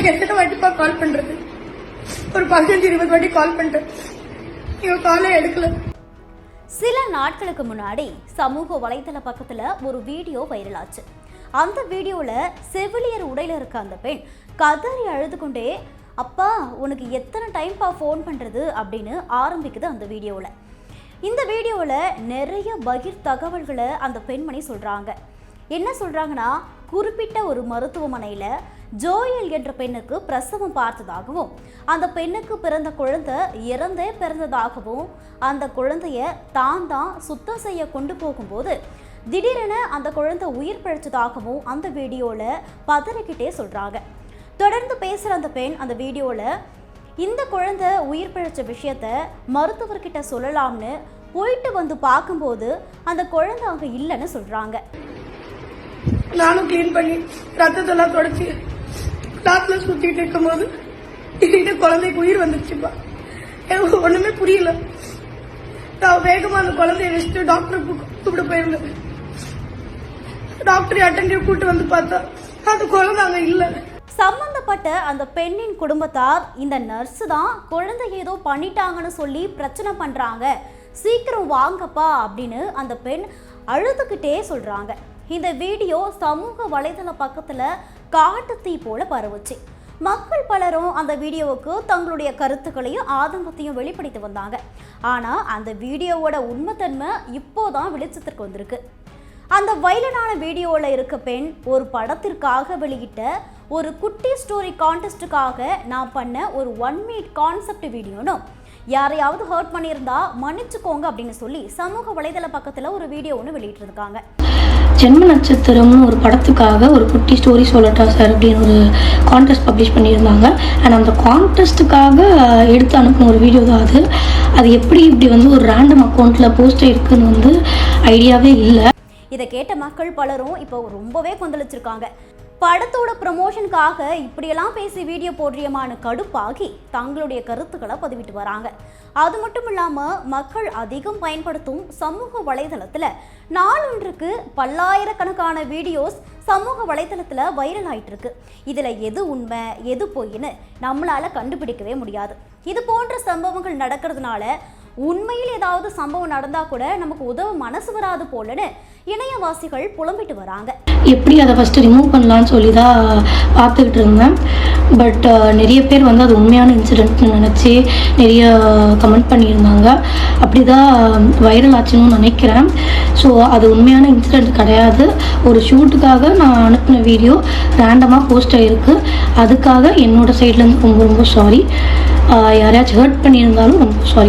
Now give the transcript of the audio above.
உங்களுக்கு எத்தனை வாட்டிப்பா கால் பண்றது? ஒரு 15-20 வாட்டி கால் பண்ணிட்டேன், இவன் காலை எடுக்கல. சில நாட்களுக்கு முன்னாடி சமூக வலைதள பக்கத்துல ஒரு வீடியோ வைரல் ஆச்சு. அந்த வீடியோல செவிலியர் உடையில இருக்க அந்த பெண் கதறி அழுது கொண்டே, அப்பா உனக்கு எத்தனை டைம்பா ஃபோன் பண்றது அப்படின்னு ஆரம்பிக்குது அந்த வீடியோல. இந்த வீடியோல நிறைய பகிர் தகவல்களை அந்த பெண்மணி சொல்றாங்க. என்ன சொல்றாங்கன்னா, குறிப்பிட்ட ஒரு மருத்துவமனையில ஜோயல் என்ற பெண்ணுக்கு பிரசவம் பார்த்ததாகவும், அந்த பெண்ணுக்கு பிறந்த குழந்தை இறந்தே பிறந்ததாகவும், அந்த குழந்தைய தான் சுத்தம் செய்ய கொண்டு போகும்போது திடீரென அந்த குழந்தை உயிர் பிழைச்சதாகவும் அந்த வீடியோல பதறிக்கிட்டே சொல்றாங்க. தொடர்ந்து பேசுற அந்த பெண் அந்த வீடியோல, இந்த குழந்தை உயிர் பிழைச்ச விஷயத்த மருத்துவர்கிட்ட சொல்லலாம்னு போயிட்டு வந்து பார்க்கும்போது அந்த குழந்தை அங்க இல்லைன்னு சொல்றாங்க. நானும் கிளீன் பண்ணி ரத்தத்தெல்லாம் தொடச்சி கிளாத்ல சுத்திட்டு இருக்கும் போது இந்த குழந்தைக்கு உயிர் வந்துருச்சுப்பா. எனக்கு ஒண்ணுமே புரியல. நான் வேகமா அந்த குழந்தைய வச்சுட்டு டாக்டர் கூப்பிட்டு போயிருந்தேன். டாக்டர் அட்டெண்டிவ் கூப்பிட்டு வந்து பார்த்தா அந்த குழந்தை அங்க இல்ல. சம்பந்தப்பட்ட அந்த பெண்ணின் குடும்பத்தார், இந்த நர்ஸ் தான் குழந்தை ஏதோ பண்ணிட்டாங்கன்னு சொல்லி பிரச்சனை பண்றாங்க, சீக்கிரம் வாங்கப்பா அப்படின்னு அந்த பெண் அழுதுகிட்டே சொல்றாங்க. இந்த வீடியோ சமூக வலைதள பக்கத்துல காட்டு தீ போல பரவுச்சு. மக்கள் பலரும் அந்த வீடியோவுக்கு தங்களுடைய கருத்துக்களையும் ஆதங்கத்தையும் வெளிப்படுத்தி வந்தாங்க. ஆனா அந்த வீடியோவோட உண்மைத்தன்மை இப்போதான் வெளிச்சத்திற்கு வந்திருக்கு. அந்த வைரலான வீடியோவில் இருக்க பெண் ஒரு படத்திற்காக வெளியிட்ட ஒரு குட்டி ஸ்டோரி கான்டெஸ்ட்டுக்காக நான் பண்ண ஒரு 1 மினிட் கான்செப்ட் வீடியோன்னு, யாரையாவது ஹர்ட் பண்ணியிருந்தா மன்னிச்சுக்கோங்க அப்படின்னு சொல்லி சமூக வலைதள பக்கத்தில் ஒரு வீடியோ ஒன்று வெளியிட்டிருக்காங்க. ஜென்ம நட்சத்திரம்னு ஒரு படத்துக்காக ஒரு குட்டி ஸ்டோரி சொல்லட்டா சார் அப்படின்னு ஒரு கான்டெஸ்ட் பப்ளிஷ் பண்ணியிருந்தாங்க. அண்ட் அந்த கான்டெஸ்ட்டுக்காக எடுத்து அனுப்பின ஒரு வீடியோ தான் அது. அது எப்படி இப்படி வந்து ஒரு ரேண்டம் அக்கௌண்ட்டில் போஸ்ட் ஆகிருக்குன்னு ஐடியாவே இல்லை. இதை கேட்ட மக்கள் பலரும் இப்போ ரொம்பவே கொந்தளிச்சிருக்காங்க. படத்தோட ப்ரமோஷனுக்காக இப்படியெல்லாம் பேசி வீடியோ போடுறியமான கடுப்பாகி தங்களுடைய கருத்துக்களை பதிவிட்டு வராங்க. அது மட்டும் இல்லாமல் மக்கள் அதிகம் பயன்படுத்தும் சமூக வலைதளத்தில் நாளொன்றுக்கு பல்லாயிரக்கணக்கான வீடியோஸ் சமூக வலைதளத்தில் வைரல் ஆகிட்டு இருக்கு. இதில் எது உண்மை எது பொய்ன்னு நம்மளால் கண்டுபிடிக்கவே முடியாது. இது போன்ற சம்பவங்கள் நடக்கிறதுனால உண்மையில் ஏதாவது சம்பவம் நடந்தா கூட நமக்கு உதவ மனசு வராது போலன்னு இணையவாசிகள் புலம்பிட்டு வராங்க. எப்படி அதை ஃபஸ்ட்டு ரிமூவ் பண்ணலான்னு சொல்லி தான் பார்த்துக்கிட்டு இருந்தேன். பட் நிறைய பேர் வந்து அது உண்மையான இன்சிடென்ட்னு நினச்சி நிறைய கமெண்ட் பண்ணியிருந்தாங்க. அப்படி தான் வைரல் ஆச்சுன்னு நினைக்கிறேன். ஸோ அது உண்மையான இன்சிடென்ட் கிடையாது. ஒரு ஷூட்டுக்காக நான் அனுப்பின வீடியோ ரேண்டமாக போஸ்ட் ஆகிருக்கு. அதுக்காக என்னோடய சைட்லேருந்து ரொம்ப ரொம்ப சாரி. யாரையாச்சும் ஹர்ட் பண்ணியிருந்தாலும் ரொம்ப சாரி.